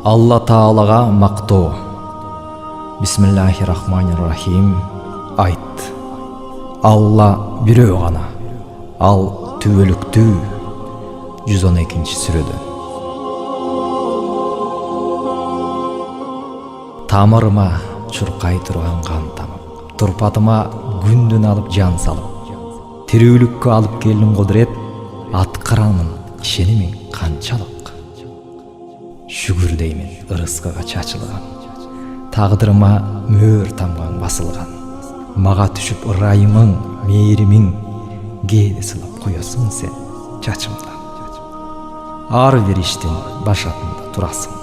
Алла Таалага мактоо. Бисмиллахир-рахманир-рахим. Айт. Алла бирөө гана. Ал түбөлүктүү. 112-сүрөдөн. Тамырыма чуркай турган кан тамып, турпатыма күндүн алып жан салып, тирүүлүккө алып келдин кудурет, аткарамын ишенимиң канчалык. Шүгүр деймин ырыскыга чачылган, тагдырыма мөөр тамган басылган. Мага түшүп ырайымың, мээримиң, кээде сылап коесуң сен чачымдан. Ар бир иштин башатында турасың.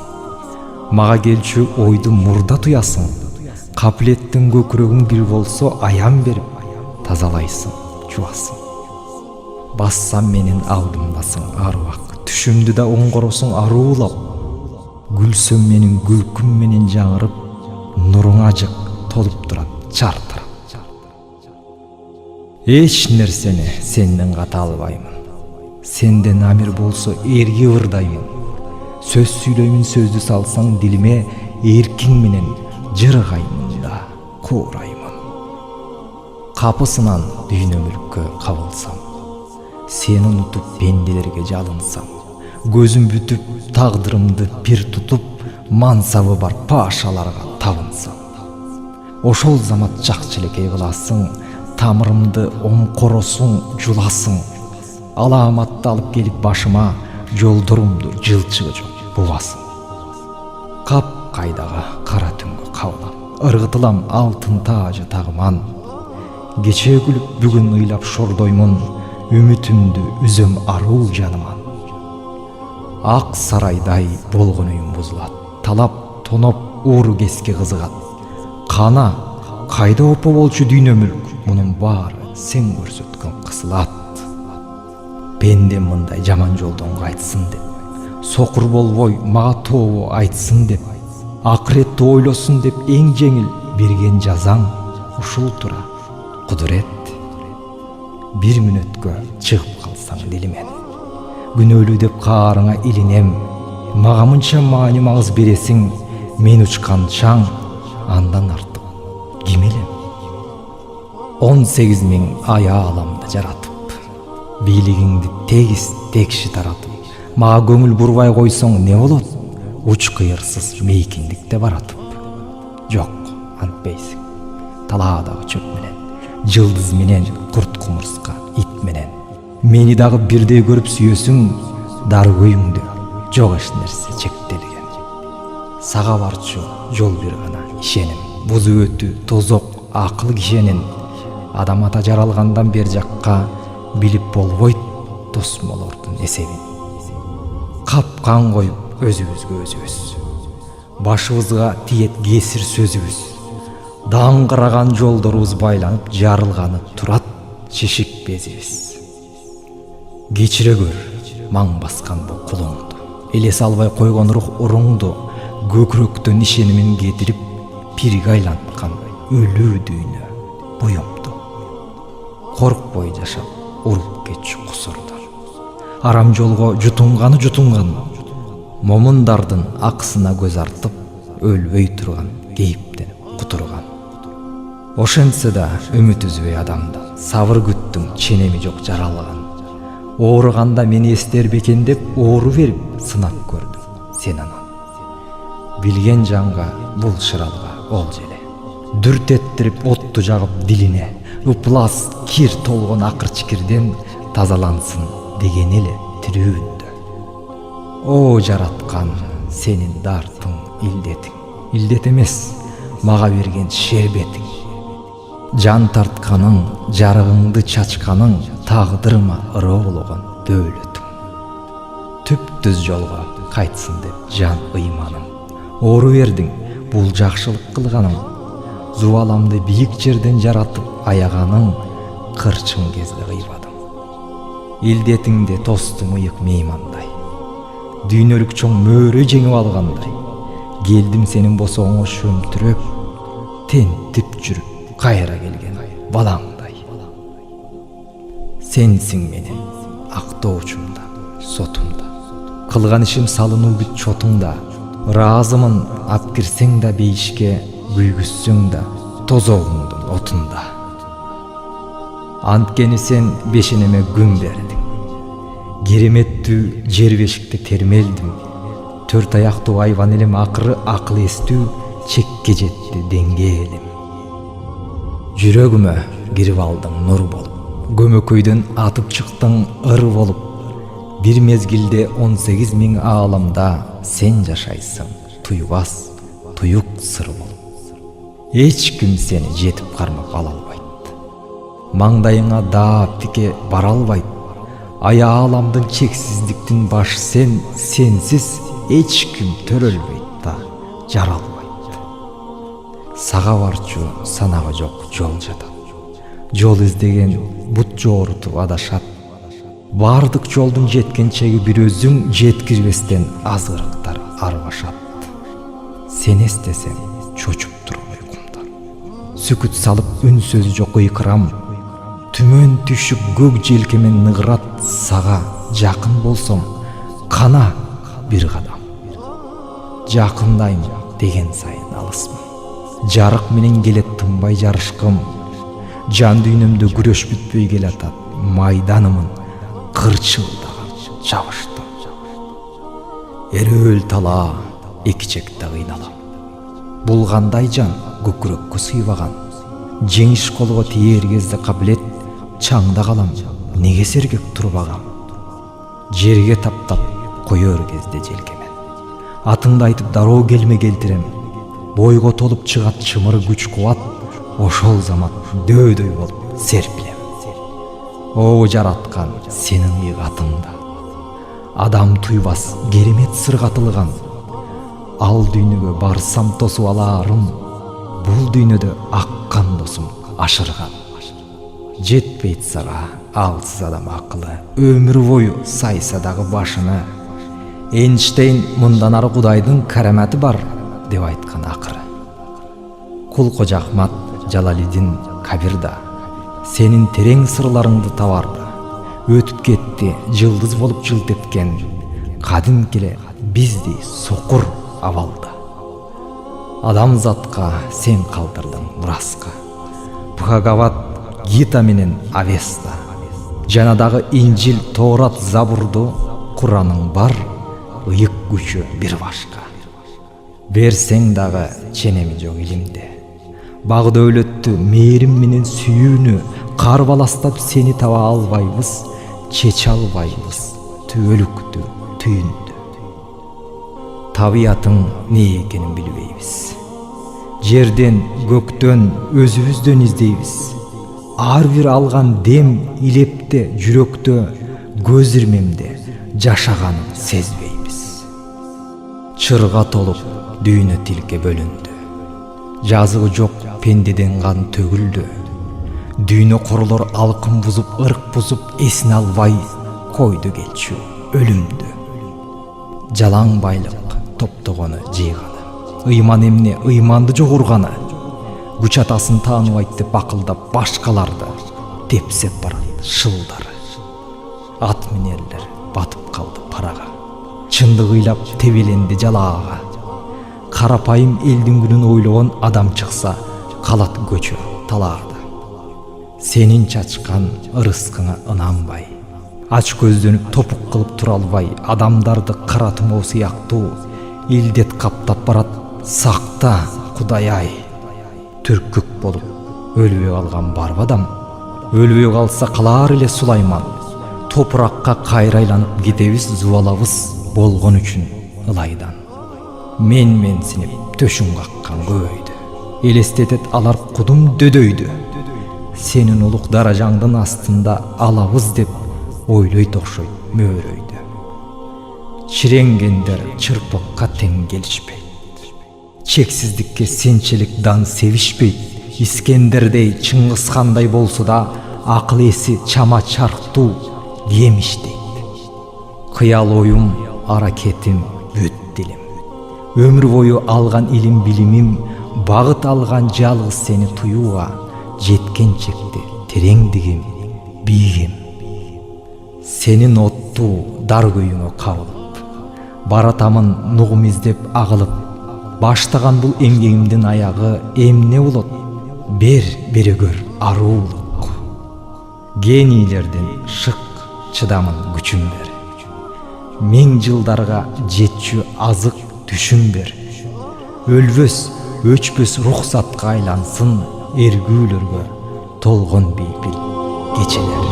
Мага келчү ойду мурда туясың. Капилеттин көкүрөгүң бир болсо аян берип, тазалайсың, жуасың. Бассам менин алдымдасың ар убак, түшүмдү да оңгоросуң аруулап. Гүлсөм менин күлкүм менен жаңырып, нуруң ажык толуп турат чартырап. Эч нерсени сенден ката албаймын. Сенден амир болсо эрги ырдаймын. Сөз сүйлөймүн, сөздү салсаң дилиме, эркиң менен жыргаймын да куураймын. Капысынан дүйнө мүлккө кабылсам, сени унутуп пенделерге жалынсам, көзүм бүтүп тагдырымды пир тутуп, мансабы бар пашаларга табынсам, ошол замат жакчы элекей кыласың, тамырымды омкоросуң, жуласың. Аламатты алып келип башыма, жолдорумду жылчыгы жок бубасың. Кап кайдага кара түнгө кабылам, ыргытылам алтын таажы тагыман. Кечээ күлүп бүгүн ыйлап шордоймун, үмүтүмдү үзөм аруу жаныман. Ак сарайдай болгон үйүм бузулат, талап тоноп ууру кеске кызыгат. Кана кайда опо болчу дүйнө мүлк, мунун баары сен көрсөткөн кысылат. Пендем мындай жаман жолдон кайтсын деп, сокур болбой мага тообу айтсын деп, акыретти ойлосун деп эң жеңил берген жазаң ушул тура кудурет. Бир мүнөткө чыгып калсаң дилимен, күнөөлүү деп каарыңа илинем. Мага мынча маани маңыз бересиң, мен учкан чаң, андан артык ким элем? 18 000 ая аламды жаратып, бийлигиңди тегиз текши таратып, мага көңүл бурбай койсоң не болот? Уч кыйырсыз мейкиндикте баратып. Жок, антпейсиң. Талаадагы чөп менен, жылдыз менен, курт кумурска, ит менен. Мени дагы бирдей көрүп сүйөсүң, дар көйүңдө жок эч нерсе чектелген. Сага барчу жол бир гана ишеним, бузу өтү тозок акыл кишенин. Адам ата жаралгандан бер жакка билип болбойт тосмолордун эсебин. Капкан коюп өзүбүзгө өзүбүз, башыбызга тиет кесир сөзүбүз. Даңгыраган жолдорубуз байланып, жарылганы турат чишик безибиз. Кечире көр маң баскан бул кулуңду, элес албай койгон рух уруңду, көкүрөктөн ишенимин кетирип, пирге айланткан өлүү дүйнө буюмду. Коркпой жашап, уруп кетчү кусурдан. Арам жолго жутунган, момундардын акысына көз артып, өлбөй турган, кейиптенип кутурган. Ошентсе да үмүт үзбөй адамдан, сабыр күттүң, ченеми жок жаралган. Ооруганда мени эстер бекен деп, оору берип сынап көрдүм сен анан. Билген жанга бул шыралга ол желе, дүрт эттирип отту жагып дилине, ыплас кир толгон акырчкирден тазалансын деген эле тирүүндө. О жараткан, сенин дартың, илдетиң, илдет эмес, мага берген шербетиң. Жан тартканың, жарыгыңды чачканың, тагдырыма ыроологон дөөлөтүң. Түптүз жолго кайтсын деп жан ыйманым, оору бердиң, бул жакшылык кылганың. Зубаламды бийик жерден жаратып аяганың, кырчын кезде кыйбадым. Илдетиңде тостум ыйык меймандай, дүйнөлүк чоң мөөрө жеңип алгандай. Келдим сенин босооңо шөмтүрөп, тентип жүрүп кайра келген балаңдай. Сенсиң менин актоочумда, сотумда, кылган ишим салынуу бүт чотуңда. Ыраазымын ап кирсең да бейишке, күйгүзсөң да тозогуңдун отунда. Анткени сен бешенеме күн бердиң. Кереметтүү жер бешикте термелдим. Төрт аяктуу айван элем акыры акыл эстүү чекке жетти деңгээлим. Жүрөгүмө кирип алдың нур болуп, көмөкөйдөн атып чыктың ыр болуп. Бир мезгилде 18 000 ааламда сен жашайсың, туйбас, туюк сыр болуп. Эч ким сени жетип кармап ала албайт. Маңдайыңа даап тике бара албайт. Ая ааламдын чексиздиктин башы сен, сенсиз эч ким төрөлбөйт да жаралбайт. Сага барчу санагы жок жол жатат. Жол издеген бут жоорутуп адашат. Бардык жолдун жеткенчеги бир өзүң жеткирбестен азгырыктар арбашат. Сен эстесең чочуп туруп уйкумдан. Сүкүт салып үн сөзү жок ыйкырам. Түмөн түшүп көк желкемен ныгырат. Сага жакын болсоң кана бир кадам. Жакындайм деген сайын алысмын. Жарык менен келет тынбай жарышкым. Жан дүйнөмдө күрөш бүтпөй келатат. Майданымын кырчылдаган жабыштым. Эрөөл талаа эки чекте кыйналам. Бул кандай жан көкүрөккө сыйбаган. Жеңиш колго тиер кезде кабилет чаңда калам. Неге сергек турбагам? Жерге таптап коёр кезде желкемен. Атыңды айтып дароо келме келтирем. Бойго толуп чыгат чымыр күч кубат. Ошол замат дөйдөй болуп серпилем. О жараткан сенин ыйгатыңда. Адам туйбас керемет сыргатылган. Ал дүйнөгө барсам тосуп аларым. Бул дүйнөдө аккан досум ашырган. Жетпейт сага алсыз адам акылы. Өмүр бою сайса дагы башыны. Эйнштейн мындан ары Кудайдын караматы бар деп айткан акыры. Кул Кожо Ахмат Жалалидин Кабирда сенин терең сырларыңды табарды. Өтүп кетти жылдыз болуп жылт эткен. Кадим келе биздей сокур абалда. Адамзатка сен калтырдың мураска. Бхагават Гита менен Авеста. Жана дагы Инжил, Тоорат, Забурду Кураның бар, ыйык күчү бир башка. Берсең дагы ченеми жок илимде. Баг дөөлөттү мээрим менен сүйүүнү карбаластап сени таба албайбыз, чече албайбыз түбөлүктү, түйүндү. Табиятың не экенин билбейбиз. Жерден, көктөн, өзүбүздөн издейбиз. Ар бир алган дем илепте, жүрөктө, көз ирмемде жашаганын сезбейбиз. Чырга толуп дүйнө тилке бөлүндү. Жазыгы жок пендеден кан төгүлдү. Дүйнө королор алкын бузуп, ырк бузуп, эсин албай койду келчү өлүмдү. Жалаң байлык топтогону жыйганы. Ыйман эмне, ыйманды жогурганы. Күч атасын тааныбайт деп бакылдап башкаларды тепсеп барат шылдары. Ат минерлер батып калды парага. Чындык ыйлап тебеленди жалаага. Карапайым элдин күнүн ойлогон адам чыкса калат көчө талаада. Сенин чачкан ырыскыңа ынанбай, ач көздөнүп топук кылып тура албай, адамдарды кара тумоо сыяктуу илдет каптап барат. Сакта Кудай-ай. Түркүк болуп өлбөй калган барбадам. Өлбөй калса калар эле Сулайман. Топуракка кайра айланып кетебиз, зубалабыз болгон үчүн ылайдан. Менсинип төшүң каккан көбөйдү. Элестетет алар кудум дөдөйдү. Сенин улук даражаңдын астында алабыз деп ойлойт окшойт мөөрөйдү. Чиренгендер чырпыкка тең келишпейт. Чексиздикке сенчелик дан себишпейт. Искендердей, Чыңгызхандай болсо да акыл эси чама чарктуу демиштейт. Кыял оюм, аракетим, бүт дилим. Өмүр бою алган илим билимим, багыт алган жалгыз сени туюуга, жеткенчекти тереңдигим, биигим. Сенин оттуу дар көйүңө кабылып, баратамын нугум издеп агылып, баштаган бул эмгегимдин аягы эмне болот? Бер берегөр аруулук. Генийлердин шык чыдамын күчүн бер. Миң жылдарга жетчү азык түшүн бер. Өлбөс, өчпөс рухсатка айлансын эргүүлөргө толгон бейпил кечелер.